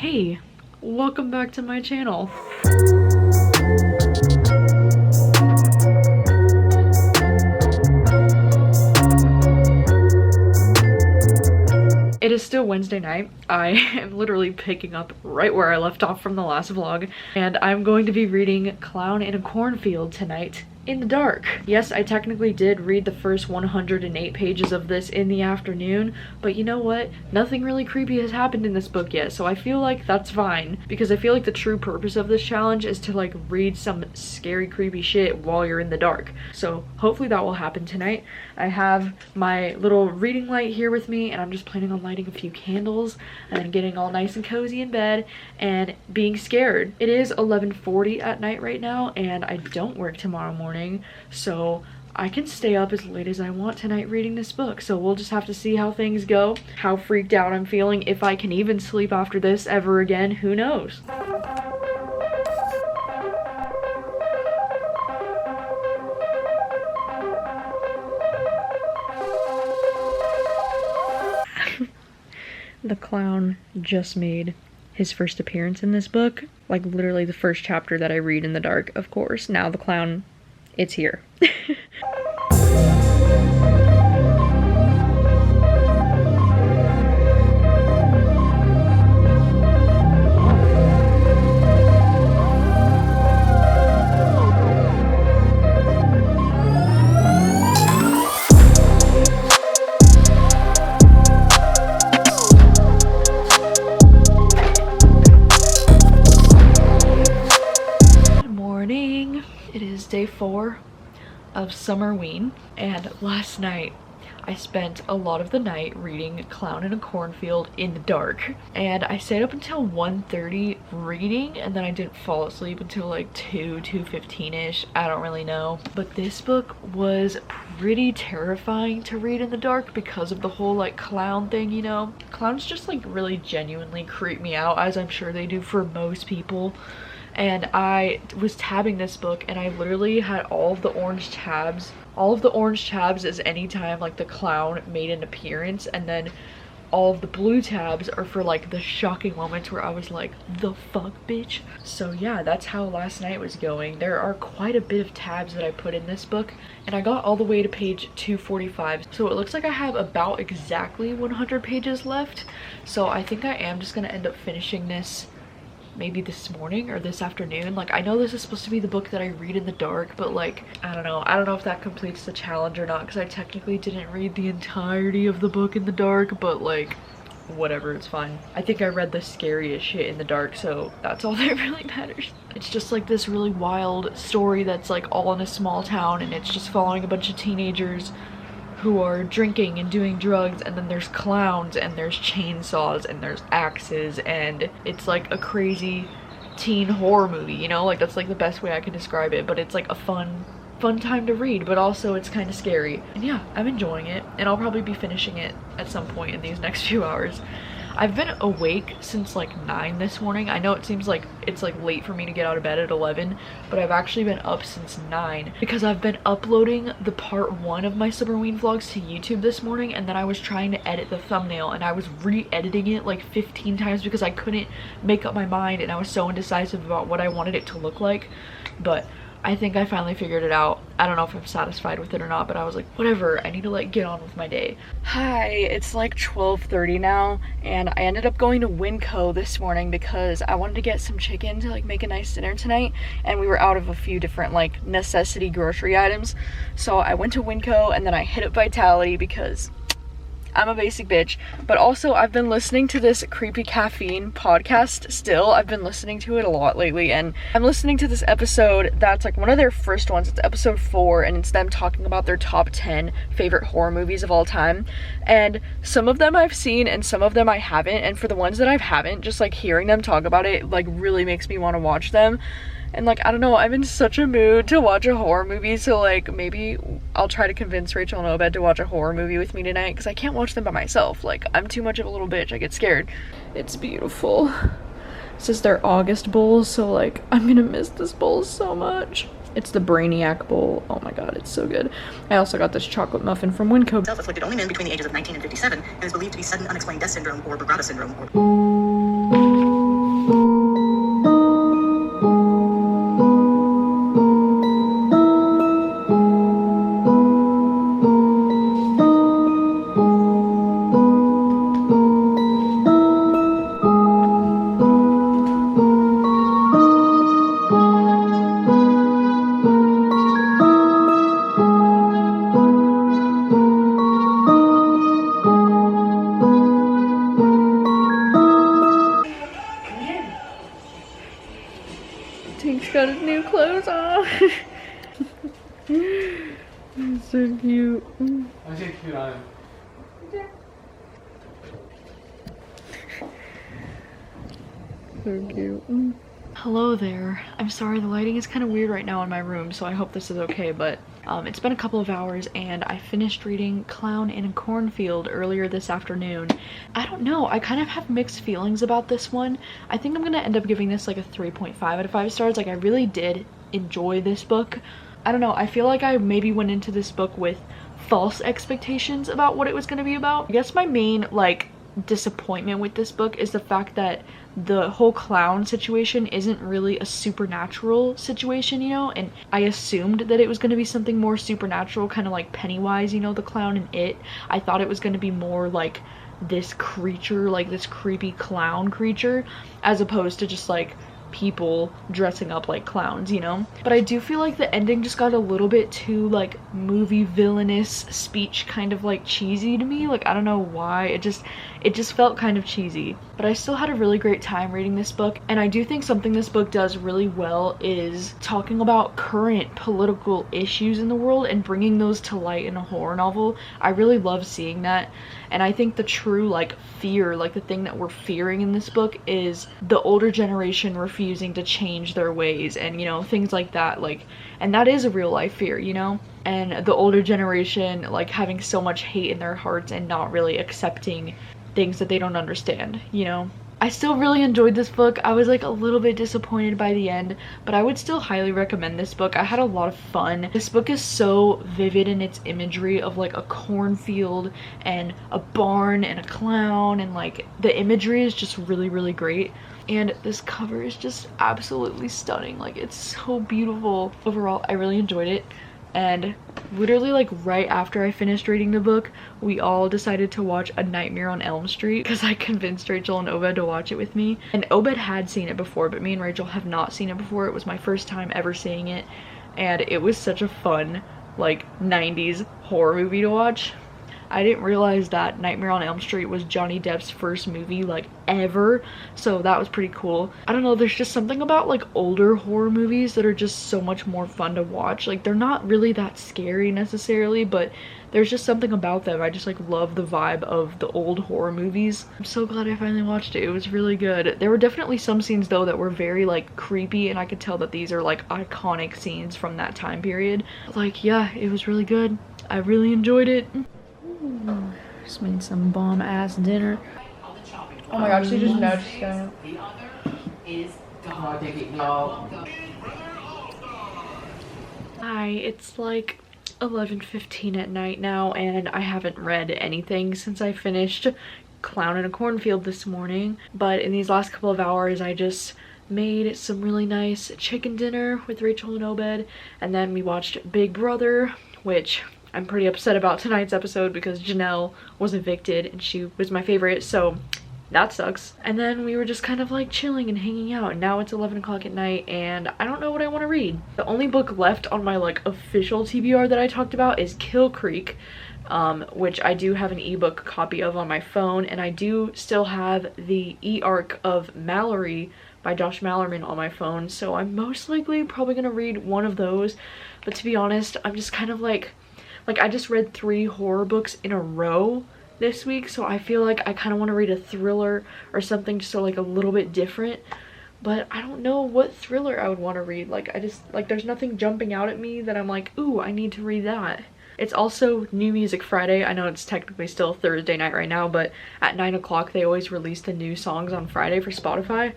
Hey, welcome back to my channel. It is still Wednesday night. I am literally picking up right where I left off from the last vlog, and I'm going to be reading Clown in a Cornfield tonight in the dark. Yes, I technically did read the first 108 pages of this in the afternoon, but you know what? Nothing really creepy has happened in this book yet, so I feel like that's fine, because I feel like the true purpose of this challenge is to like read some scary creepy shit while you're in the dark. So hopefully that will happen tonight. I have my little reading light here with me, and I'm just planning on lighting a few candles and then getting all nice and cozy in bed and being scared. It is 11:40 at night right now, and I don't work tomorrow morning, so I can stay up as late as I want tonight reading this book. So we'll just have to see how things go, how freaked out I'm feeling, if I can even sleep after this ever again, who knows. The clown just made his first appearance in this book. Like literally the first chapter that I read in the dark, of course. Now the clown, it's here. Day 4 of Summerween, and last night I spent a lot of the night reading Clown in a Cornfield in the dark, and I stayed up until 1:30 reading, and then I didn't fall asleep until like 2:15ish. I don't really know, but this book was pretty terrifying to read in the dark because of the whole like clown thing, you know. Clowns just like really genuinely creep me out, as I'm sure they do for most people. And I was tabbing this book, and I literally had all of the orange tabs. All of the orange tabs is anytime like the clown made an appearance, and then all of the blue tabs are for like the shocking moments where I was like, the fuck, bitch? So yeah, that's how last night was going. There are quite a bit of tabs that I put in this book, and I got all the way to page 245. So it looks like I have about exactly 100 pages left. So I think I am just gonna end up finishing this maybe this morning or this afternoon. Like, I know this is supposed to be the book that I read in the dark, but like, I don't know if that completes the challenge or not, because I technically didn't read the entirety of the book in the dark, but like, whatever, it's fine. I think I read the scariest shit in the dark, so that's all that really matters. It's just like this really wild story that's like all in a small town, and it's just following a bunch of teenagers who are drinking and doing drugs, and then there's clowns, and there's chainsaws, and there's axes, and it's like a crazy teen horror movie, you know? Like, that's like the best way I can describe it, but it's like a fun time to read, but also it's kind of scary. And yeah, I'm enjoying it, and I'll probably be finishing it at some point in these next few hours. I've been awake since like 9 this morning. I know it seems like it's like late for me to get out of bed at 11, but I've actually been up since 9 because I've been uploading the part 1 of my Summerween vlogs to YouTube this morning, and then I was trying to edit the thumbnail, and I was re-editing it like 15 times because I couldn't make up my mind, and I was so indecisive about what I wanted it to look like. But I think I finally figured it out. I don't know if I'm satisfied with it or not, but I was like, whatever, I need to like get on with my day. Hi, it's like 12:30 now, and I ended up going to Winco this morning because I wanted to get some chicken to like make a nice dinner tonight, and we were out of a few different like necessity grocery items. So I went to Winco, and then I hit up Vitality because I'm a basic bitch. But also, I've been listening to this Creepy Caffeine podcast still. I've been listening to it a lot lately, and I'm listening to this episode that's like one of their first ones. It's episode 4, and it's them talking about their top 10 favorite horror movies of all time. And some of them I've seen, and some of them I haven't, and for the ones that I haven't, just like hearing them talk about it like really makes me want to watch them. And like, I don't know, I'm in such a mood to watch a horror movie, so like maybe I'll try to convince Rachel and Obed to watch a horror movie with me tonight, because I can't watch them by myself. Like, I'm too much of a little bitch, I get scared. It's beautiful. This is their August bowl, so like, I'm gonna miss this bowl so much. It's the Brainiac bowl. Oh my god, it's so good. I also got this chocolate muffin from Winco. Self-afflicted only men between the ages of 19 and 57, and is believed to be sudden unexplained death syndrome or BRADDOCK syndrome. He's got his new clothes on. He's so cute. I say cute on him. So cute. Hello there. I'm sorry, the lighting is kind of weird right now in my room, so I hope this is okay, but it's been a couple of hours and I finished reading Clown in a Cornfield earlier this afternoon. I don't know, I kind of have mixed feelings about this one. I think I'm gonna end up giving this like a 3.5 out of 5 stars. Like, I really did enjoy this book. I don't know, I feel like I maybe went into this book with false expectations about what it was gonna be about. I guess my main like disappointment with this book is the fact that the whole clown situation isn't really a supernatural situation, you know, and I assumed that it was going to be something more supernatural, kind of like Pennywise, you know, the clown in It. I thought it was going to be more like this creature, like this creepy clown creature, as opposed to just like people dressing up like clowns, you know. But I do feel like the ending just got a little bit too like movie villainous speech, kind of like cheesy to me. Like, I don't know why, it just felt kind of cheesy. But I still had a really great time reading this book, and I do think something this book does really well is talking about current political issues in the world and bringing those to light in a horror novel. I really love seeing that, and I think the true like fear, like the thing that we're fearing in this book, is the older generation refusing to change their ways, and you know, things like that. Like, and that is a real life fear, you know, and the older generation like having so much hate in their hearts and not really accepting things that they don't understand, you know. I still really enjoyed this book. I was like a little bit disappointed by the end, but I would still highly recommend this book. I had a lot of fun. This book is so vivid in its imagery of like a cornfield and a barn and a clown, and like the imagery is just really, really great. And this cover is just absolutely stunning. Like, it's so beautiful. Overall, I really enjoyed it. And literally like right after I finished reading the book, we all decided to watch A Nightmare on Elm Street because I convinced Rachel and Obed to watch it with me. And Obed had seen it before, but me and Rachel have not seen it before. It was my first time ever seeing it, and it was such a fun like 90s horror movie to watch. I didn't realize that Nightmare on Elm Street was Johnny Depp's first movie like ever, so that was pretty cool. I don't know, there's just something about like older horror movies that are just so much more fun to watch. Like, they're not really that scary necessarily, but there's just something about them. I just like love the vibe of the old horror movies. I'm so glad I finally watched it. It was really good. There were definitely some scenes though that were very like creepy, and I could tell that these are like iconic scenes from that time period. But, like, yeah, it was really good. I really enjoyed it. Just made some bomb ass dinner. Oh my god, she just nudged down. The other is Hi, it's like 11:15 at night now, and I haven't read anything since I finished Clown in a Cornfield this morning. But in these last couple of hours, I just made some really nice chicken dinner with Rachel and Obed, and then we watched Big Brother, which I'm pretty upset about tonight's episode because Janelle was evicted and she was my favorite, so that sucks. And then we were just kind of like chilling and hanging out, and now it's 11 o'clock at night and I don't know what I want to read. The only book left on my like official TBR that I talked about is Kill Creek, which I do have an ebook copy of on my phone, and I do still have the e-arc of Mallory by Josh Mallerman on my phone, so I'm most likely probably gonna read one of those. But to be honest, I'm just kind of like I just read 3 horror books in a row this week, so I feel like I kind of want to read a thriller or something just so like a little bit different. But I don't know what thriller I would want to read. Like, I just like, there's nothing jumping out at me that I'm like, ooh, I need to read that. It's also New Music Friday. I know it's technically still Thursday night right now, but at 9 o'clock they always release the new songs on Friday for Spotify.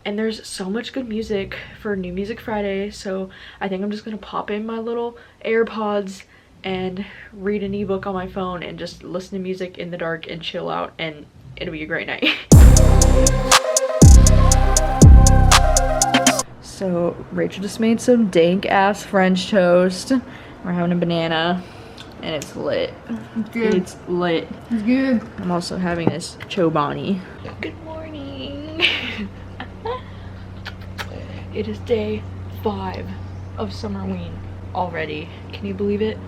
And there's so much good music for New Music Friday, so I think I'm just gonna pop in my little AirPods and read an ebook on my phone and just listen to music in the dark and chill out, and it'll be a great night. So Rachel just made some dank ass French toast. We're having a banana and it's lit. It's good. It's lit. It's good. I'm also having this chobani. Good morning. It is day 5 of Summerween already. Can you believe it?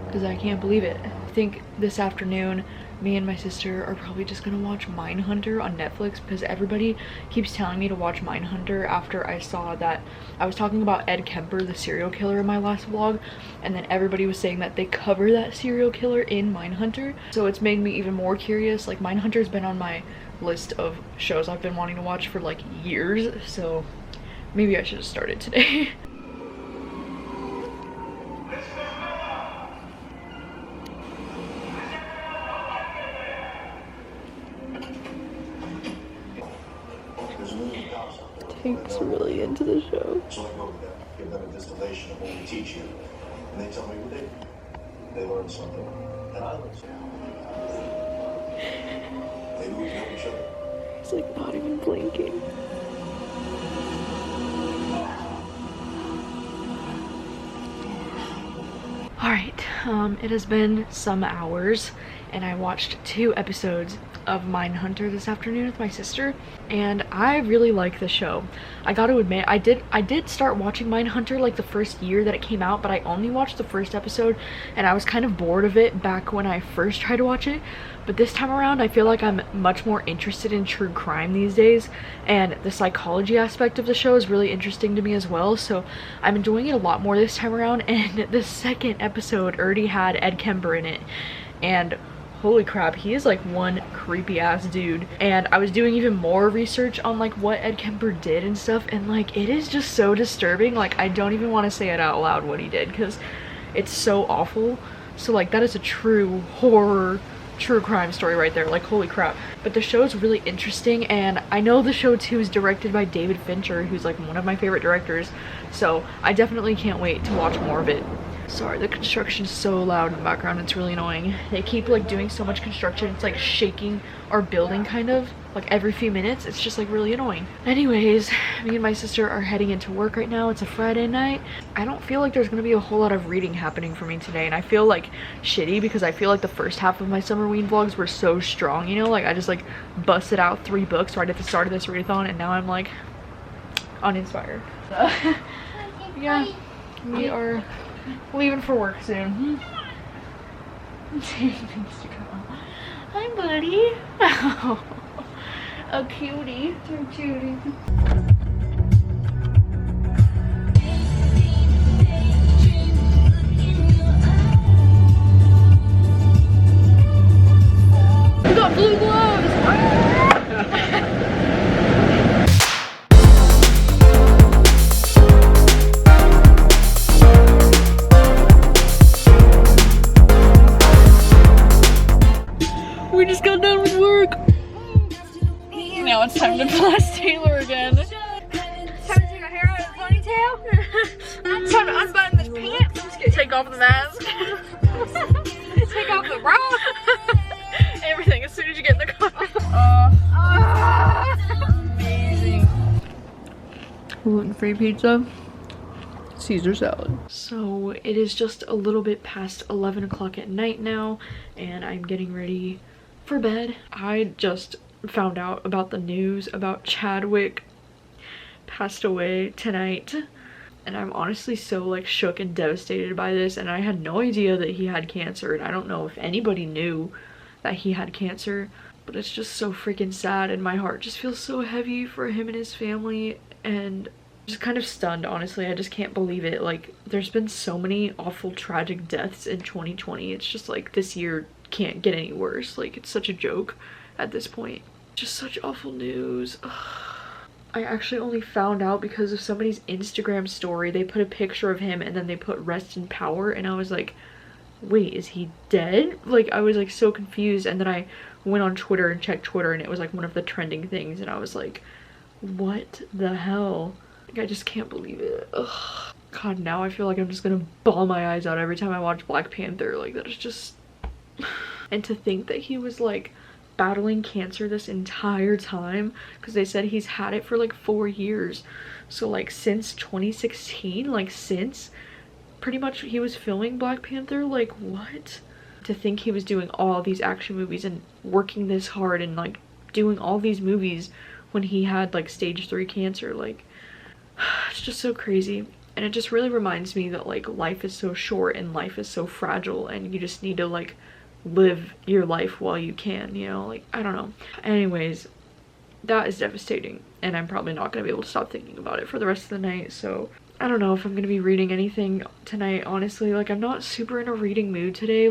Because I can't believe it. I think this afternoon me and my sister are probably just gonna watch Mindhunter on Netflix because everybody keeps telling me to watch Mindhunter after I saw that I was talking about Ed Kemper, the serial killer, in my last vlog, and then everybody was saying that they cover that serial killer in Mindhunter. So it's made me even more curious. Like, Mindhunter's been on my list of shows I've been wanting to watch for like years, so maybe I should have started today. Tank's really into the show. So I go to them, give them a distillation of what we teach you, and they tell me what they do. They learn something, and I learn something. Maybe we can help each other. He's like not even blinking. Alright, it has been some hours and I watched 2 episodes of Mindhunter this afternoon with my sister, and I really like the show. I gotta admit, I did start watching Mindhunter like the first year that it came out, but I only watched the first episode and I was kind of bored of it back when I first tried to watch it. But this time around, I feel like I'm much more interested in true crime these days, and the psychology aspect of the show is really interesting to me as well, so I'm enjoying it a lot more this time around. And the second episode already had Ed Kemper in it, and holy crap, he is like one creepy ass dude. And I was doing even more research on like what Ed Kemper did and stuff, and like it is just so disturbing. Like, I don't even want to say it out loud what he did because it's so awful. So like, that is a true horror true crime story right there, like holy crap. But the show is really interesting, and I know the show too is directed by David Fincher, who's like one of my favorite directors, so I definitely can't wait to watch more of it. Sorry, the construction is so loud in the background, it's really annoying. They keep like doing so much construction, it's like shaking our building kind of like every few minutes. It's just like really annoying. Anyways, me and my sister are heading into work right now. It's a Friday night. I don't feel like there's gonna be a whole lot of reading happening for me today, and I feel like shitty because I feel like the first half of my Summerween vlogs were so strong, you know, like I just like busted out 3 books right at the start of this readathon, and now I'm like uninspired. So, yeah, we are leaving for work soon. Hi, buddy. A cutie. So cutie. We got blue gloves. We just got done with work. Now it's time to blast Taylor again. Time to take our hair out of a ponytail. Time to unbutton this pants. Just gonna take off the mask. Take off the bra. Everything as soon as you get in the car. Amazing. Gluten-free pizza. Caesar salad. So it is just a little bit past 11 o'clock at night now, and I'm getting ready for bed. I just found out about the news about Chadwick passed away tonight, and I'm honestly so like shook and devastated by this, and I had no idea that he had cancer, and I don't know if anybody knew that he had cancer, but it's just so freaking sad, and my heart just feels so heavy for him and his family, and just kind of stunned, honestly. I just can't believe it. Like, there's been so many awful tragic deaths in 2020. It's just like this year can't get any worse. Like, it's such a joke at this point. Just such awful news. Ugh. I actually only found out because of somebody's Instagram story. They put a picture of him and then they put rest in power, and I was like, wait, is he dead? Like, I was like so confused, and then I went on Twitter and checked Twitter, and it was like one of the trending things, and I was like, what the hell? Like, I just can't believe it. Ugh. God, now I feel like I'm just gonna bawl my eyes out every time I watch Black Panther. Like, that is just... And to think that he was like battling cancer this entire time, because they said he's had it for like 4 years, so like since 2016, like since pretty much he was filming Black Panther. Like, what? To think he was doing all these action movies and working this hard and like doing all these movies when he had like stage 3 cancer. Like, it's just so crazy. And it just really reminds me that like life is so short and life is so fragile, and you just need to like live your life while you can, you know, like, I don't know. Anyways, that is devastating, and I'm probably not gonna be able to stop thinking about it for the rest of the night. So I don't know if I'm gonna be reading anything tonight, honestly. Like, I'm not super in a reading mood today.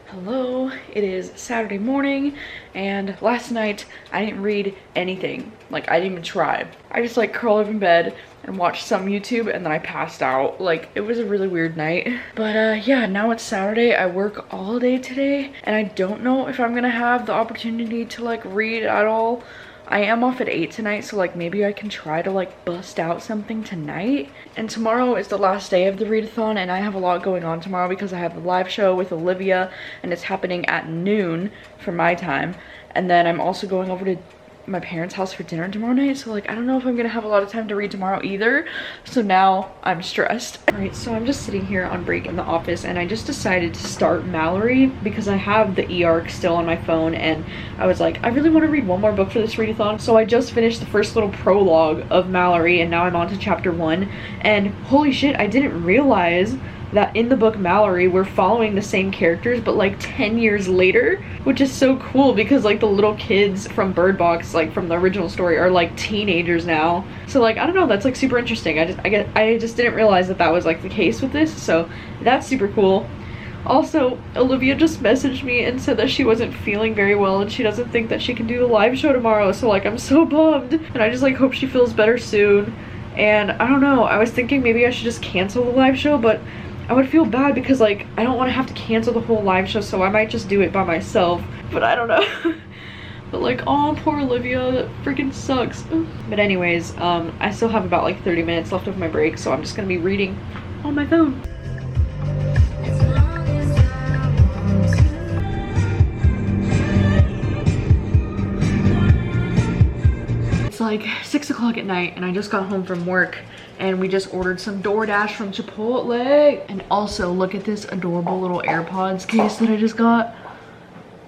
Hello, it is Saturday morning, and last night I didn't read anything. Like, I didn't even try. I just like curled up in bed and watched some YouTube, and then I passed out. Like, it was a really weird night. But yeah, now it's Saturday. I work all day today, and I don't know if I'm gonna have the opportunity to like read at all. I am off at 8 tonight, so like maybe I can try to like bust out something tonight. And tomorrow is the last day of the readathon, and I have a lot going on tomorrow because I have a live show with Olivia, and it's happening at noon for my time. And then I'm also going over to my parents' house for dinner tomorrow night, so like I don't know if I'm gonna have a lot of time to read tomorrow either. So now I'm stressed. All right, so I'm just sitting here on break in the office, and I just decided to start Mallory because I have the e-arc still on my phone, and I was like, I really want to read one more book for this readathon. So I just finished the first little prologue of Mallory, and now I'm on to chapter 1, and holy shit, I didn't realize that in the book Mallory we're following the same characters but like 10 years later, which is so cool because like the little kids from Bird Box, like from the original story, are like teenagers now. So like, I don't know, that's like super interesting. I just didn't realize that that was like the case with this, so that's super cool. Also, Olivia just messaged me and said that she wasn't feeling very well and she doesn't think that she can do the live show tomorrow, so like I'm so bummed, and I just like hope she feels better soon. And I don't know, I was thinking maybe I should just cancel the live show, but I would feel bad because like I don't want to have to cancel the whole live show, so I might just do it by myself, but I don't know. But like, oh, poor Olivia, that freaking sucks. But anyways, I still have about like 30 minutes left of my break, so I'm just gonna be reading on my phone. It's like 6 o'clock at night, and I just got home from work, and we just ordered some DoorDash from Chipotle. And also, look at this adorable little AirPods case that I just got.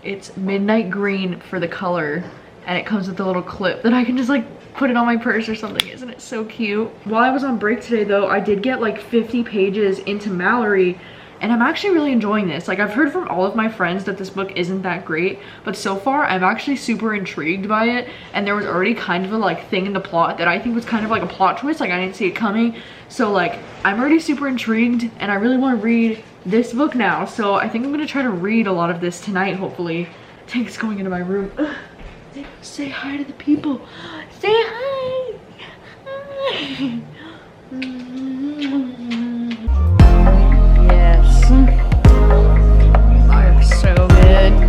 It's midnight green for the color, and it comes with a little clip that I can just like put it on my purse or something. Isn't it so cute? While I was on break today though, I did get like 50 pages into Mallory, and I'm actually really enjoying this. Like, I've heard from all of my friends that this book isn't that great, but so far I'm actually super intrigued by it, and there was already kind of a like thing in the plot that I think was kind of like a plot twist. Like, I didn't see it coming, so like I'm already super intrigued, and I really want to read this book now. So I think I'm gonna try to read a lot of this tonight, hopefully. Tank's going into my room. Say hi to the people. Say hi. Hi. Yes. I'm so good.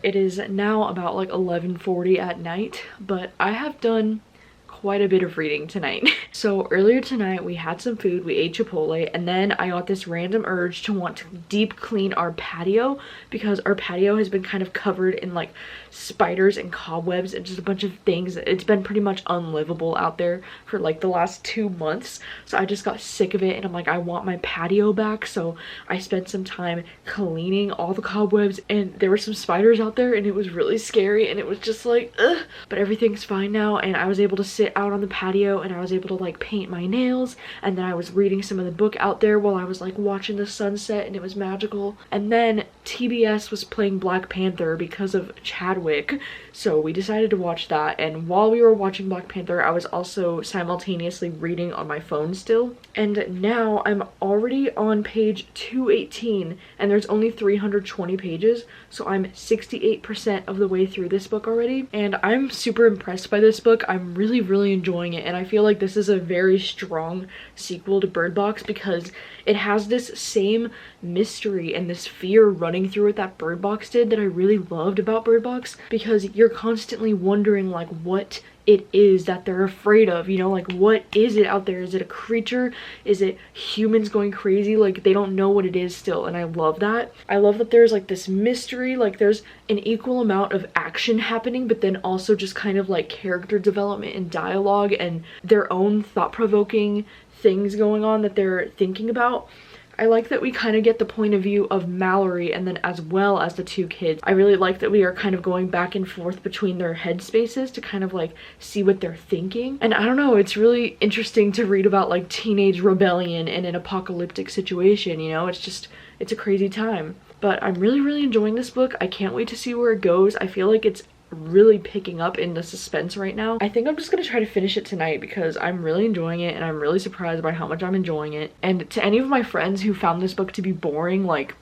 It is now about like 11:40 at night, but I have done quite a bit of reading tonight. So earlier tonight we had some food, we ate Chipotle, and then I got this random urge to want to deep clean our patio because our patio has been kind of covered in like spiders and cobwebs and just a bunch of things. It's been pretty much unlivable out there for like the last 2 months, so I just got sick of it, and I'm like, I want my patio back. So I spent some time cleaning all the cobwebs, and there were some spiders out there, and it was really scary, and it was just like, ugh. But everything's fine now, and I was able to sit out on the patio, and I was able to like paint my nails, and then I was reading some of the book out there while I was like watching the sunset, and it was magical. And then TBS was playing Black Panther because of Chadwick, so we decided to watch that. And while we were watching Black Panther, I was also simultaneously reading on my phone still. And now I'm already on page 218, and there's only 320 pages, so I'm 68% of the way through this book already, and I'm super impressed by this book. I'm really enjoying it, and I feel like this is a very strong sequel to Bird Box because it has this same mystery and this fear running through it that Bird Box did that I really loved about Bird Box, because you're constantly wondering like what it is that they're afraid of, you know, like what is it out there? Is it a creature? Is it humans going crazy? Like they don't know what it is still, and I love that. I love that there's like this mystery, like there's an equal amount of action happening, but then also just kind of like character development and dialogue and their own thought-provoking things going on that they're thinking about. I like that we kind of get the point of view of Mallory and then as well as the two kids. I really like that we are kind of going back and forth between their headspaces to kind of like see what they're thinking. And I don't know, it's really interesting to read about like teenage rebellion in an apocalyptic situation, you know? It's a crazy time. But I'm really enjoying this book. I can't wait to see where it goes. I feel like it's really picking up in the suspense right now. I think I'm just gonna try to finish it tonight because I'm really enjoying it and I'm really surprised by how much I'm enjoying it. And to any of my friends who found this book to be boring, like,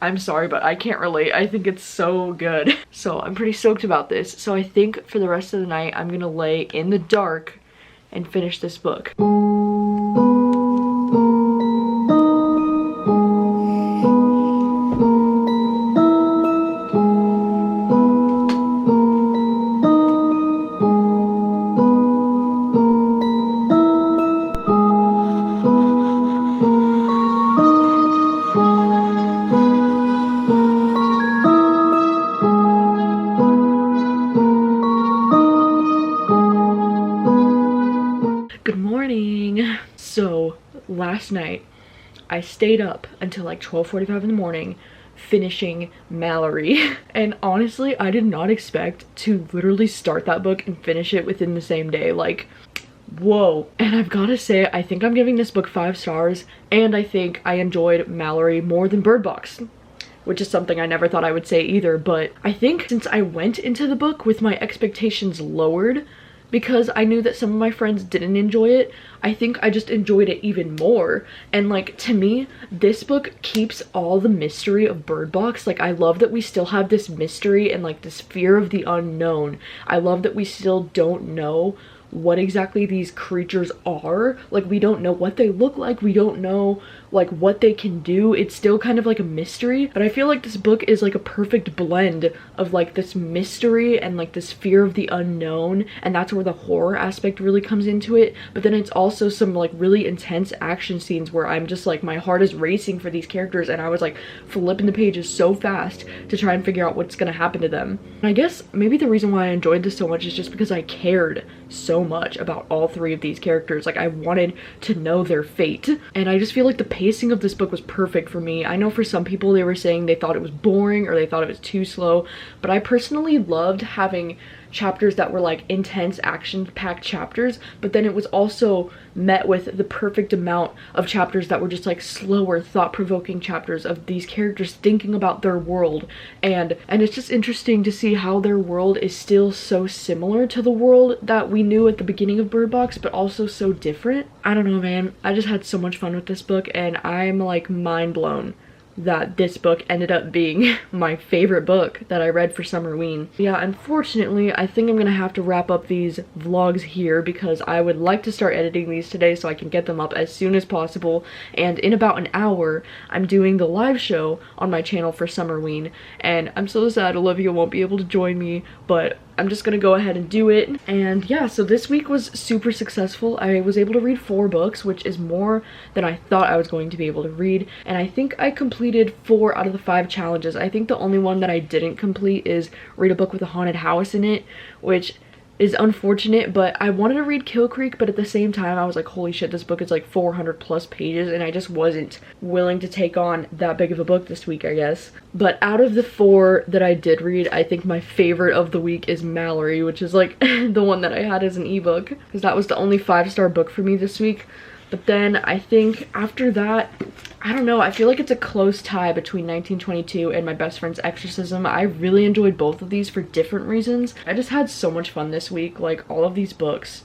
I'm sorry, but I can't relate. I think it's so good. So I'm pretty stoked about this. So I think for the rest of the night, I'm gonna lay in the dark and finish this book. So last night I stayed up until like 12:45 in the morning finishing Mallory, and honestly I did not expect to literally start that book and finish it within the same day. Like, whoa. And I've gotta say, I think I'm giving this book 5 stars, and I think I enjoyed Mallory more than Bird Box, which is something I never thought I would say either. But I think since I went into the book with my expectations lowered, because I knew that some of my friends didn't enjoy it, I think I just enjoyed it even more. And like, to me, this book keeps all the mystery of Bird Box. Like, I love that we still have this mystery and like this fear of the unknown. I love that we still don't know what exactly these creatures are. Like, we don't know what they look like, we don't know like what they can do. It's still kind of like a mystery, but I feel like this book is like a perfect blend of like this mystery and like this fear of the unknown, and that's where the horror aspect really comes into it. But then it's also some like really intense action scenes where I'm just like, my heart is racing for these characters, and I was like flipping the pages so fast to try and figure out what's gonna happen to them. And I guess maybe the reason why I enjoyed this so much is just because I cared so much about all 3 of these characters. Like, I wanted to know their fate, and I just feel like the pacing of this book was perfect for me. I know for some people they were saying they thought it was boring or they thought it was too slow, but I personally loved having chapters that were like intense action-packed chapters, but then it was also met with the perfect amount of chapters that were just like slower, thought-provoking chapters of these characters thinking about their world. And it's just interesting to see how their world is still so similar to the world that we knew at the beginning of Bird Box, but also so different. I don't know, man. I just had so much fun with this book, and I'm like mind blown that this book ended up being my favorite book that I read for Summerween. Yeah, unfortunately, I think I'm gonna have to wrap up these vlogs here because I would like to start editing these today so I can get them up as soon as possible. And in about an hour, I'm doing the live show on my channel for Summerween, and I'm so sad Olivia won't be able to join me, but I'm just gonna go ahead and do it. And yeah, so this week was super successful. I was able to read 4 books, which is more than I thought I was going to be able to read, and I think I completed 4 out of the 5 challenges. I think the only one that I didn't complete is read a book with a haunted house in it, which is unfortunate, but I wanted to read Kill Creek, but at the same time I was like, holy shit, this book is like 400 plus pages, and I just wasn't willing to take on that big of a book this week, I guess. But out of the 4 that I did read, I think my favorite of the week is Mallory, which is like the one that I had as an ebook, because that was the only 5-star book for me this week. But then I think after that, I don't know, I feel like it's a close tie between 1922 and My Best Friend's Exorcism. I really enjoyed both of these for different reasons. I just had so much fun this week. Like, all of these books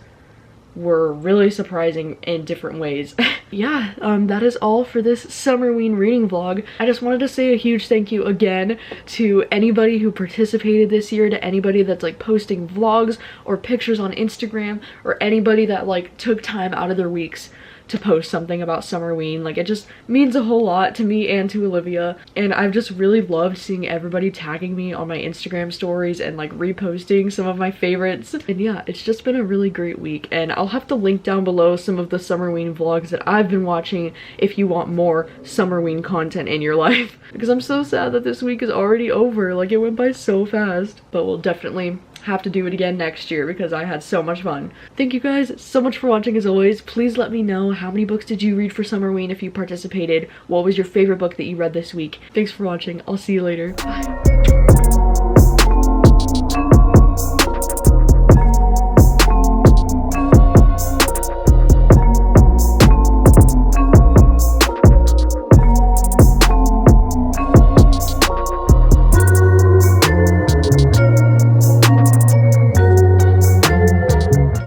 were really surprising in different ways. Yeah, that is all for this Summerween reading vlog. I just wanted to say a huge thank you again to anybody who participated this year, to anybody that's like posting vlogs or pictures on Instagram, or anybody that like took time out of their weeks to post something about Summerween. Like, it just means a whole lot to me and to Olivia, and I've just really loved seeing everybody tagging me on my Instagram stories and like reposting some of my favorites. And yeah, it's just been a really great week, and I'll have to link down below some of the Summerween vlogs that I've been watching if you want more Summerween content in your life, because I'm so sad that this week is already over. Like, it went by so fast, but we'll definitely have to do it again next year because I had so much fun. Thank you guys so much for watching as always. Please let me know, how many books did you read for Summerween if you participated? What was your favorite book that you read this week? Thanks for watching. I'll see you later. Bye.